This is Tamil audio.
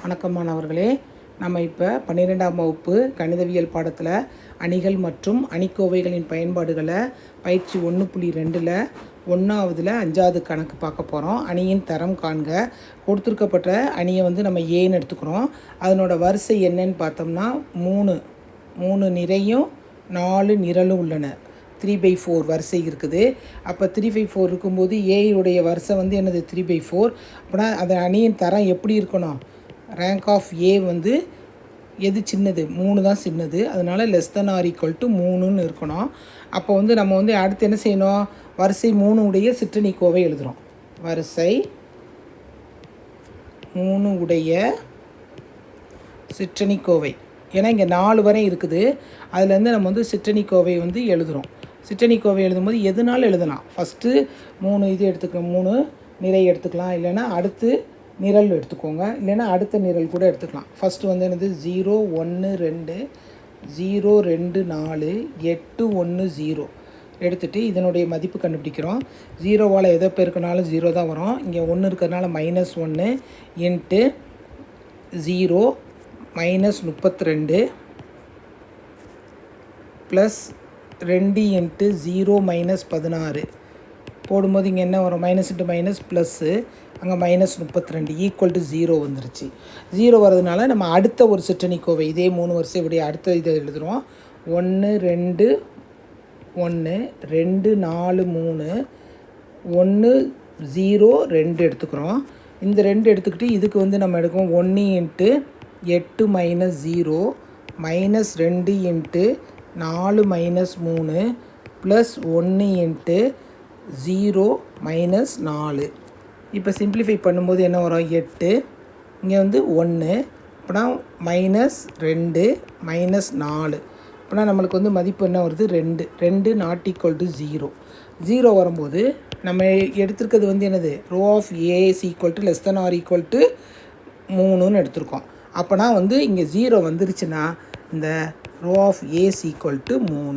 வணக்கம் மாணவர்களே, நம்ம இப்போ 12ஆம் வகுப்பு கணிதவியல் பாடத்தில் அணிகள் மற்றும் அணிக்கோவைகளின் பயன்பாடுகளை பயிற்சி 1.2ல் 1ஆவதுல 5வது கணக்கு பார்க்க போகிறோம். அணியின் தரம் காண்க. கொடுத்துருக்கப்பட்ட அணியை நம்ம ஏன்னு எடுத்துக்கிறோம். அதனோட வரிசை என்னன்னு பார்த்தோம்னா 3 நிறையும் 4 நிரலும் உள்ளன. 3/4 வரிசை இருக்குது. அப்போ 3/4 இருக்கும்போது ஏயுடைய வரிசை என்னது 3/4. அப்படின்னா அந்த அணியின் தரம் எப்படி இருக்கணும்? ரேங்க் ஆஃப் ஏ எது சின்னது? 3 தான் சின்னது. அதனால் <= 3ன்னு இருக்கணும். அப்போ நம்ம அடுத்து என்ன செய்யணும்? வரிசை 3 உடைய சிற்றணிக்கோவை எழுதுகிறோம். வரிசை 3 உடைய சிற்றணிக்கோவை. ஏன்னா இங்கே 4 வரை இருக்குது. அதுலேருந்து நம்ம சிற்றணிக்கோவை எழுதுகிறோம். சிற்றணிக்கோவை எழுதும்போது எதுனாலும் எழுதலாம். ஃபஸ்ட்டு 3 இது எடுத்துக்கலாம், 3 நிறை எடுத்துக்கலாம். இல்லைன்னா அடுத்து நிரல் எடுத்துக்கோங்க. இல்லைன்னா அடுத்த நிரல் கூட எடுத்துக்கலாம். ஃபஸ்ட்டு என்னது 0 1 2 0 2 4 8 1 0 எடுத்துகிட்டு இதனுடைய மதிப்பு கண்டுபிடிக்கிறோம். 0வால் எதை பெருக்கினாலும் 0 தான் வரும். இங்கே 1 இருக்கிறதுனால -1 இன்ட்டு 0 -32 ப்ளஸ் 2 இன்ட்டு 0 -16 போடும்போது இங்கே என்ன வரும்? மைனஸ் இன்ட்டு மைனஸ் ப்ளஸ்ஸு, அங்கே -32 = 0 வந்துருச்சு. 0 வரதுனால நம்ம அடுத்த ஒரு சிற்றணிக்கோவை இதே 3 வரிசை உடைய அடுத்த இதை எழுதுகிறோம். 1 2 1 2 4 3 1 0 2 எடுத்துக்கிறோம். இந்த 2 எடுத்துக்கிட்டு இதுக்கு நம்ம எடுக்கோம் 1 இன்ட்டு 8 -0 -2 இன்ட்டு 4 -3 ப்ளஸ் 1 இன்ட்டு 0 -4. இப்போ சிம்பிளிஃபை பண்ணும்போது என்ன வரும்? 8. இங்கே 1. அப்படின்னா -2 -4. அப்படின்னா நம்மளுக்கு மதிப்பு என்ன வருது? 2. 2 ≠ 0. 0 வரும்போது நம்ம எடுத்துருக்கிறது என்னது? ரோ ஆஃப் ஏ = 3ன்னு எடுத்திருக்கோம். அப்போனா இங்கே 0 வந்துருச்சுன்னா இந்த ரோ ஆஃப் ஏ = 3.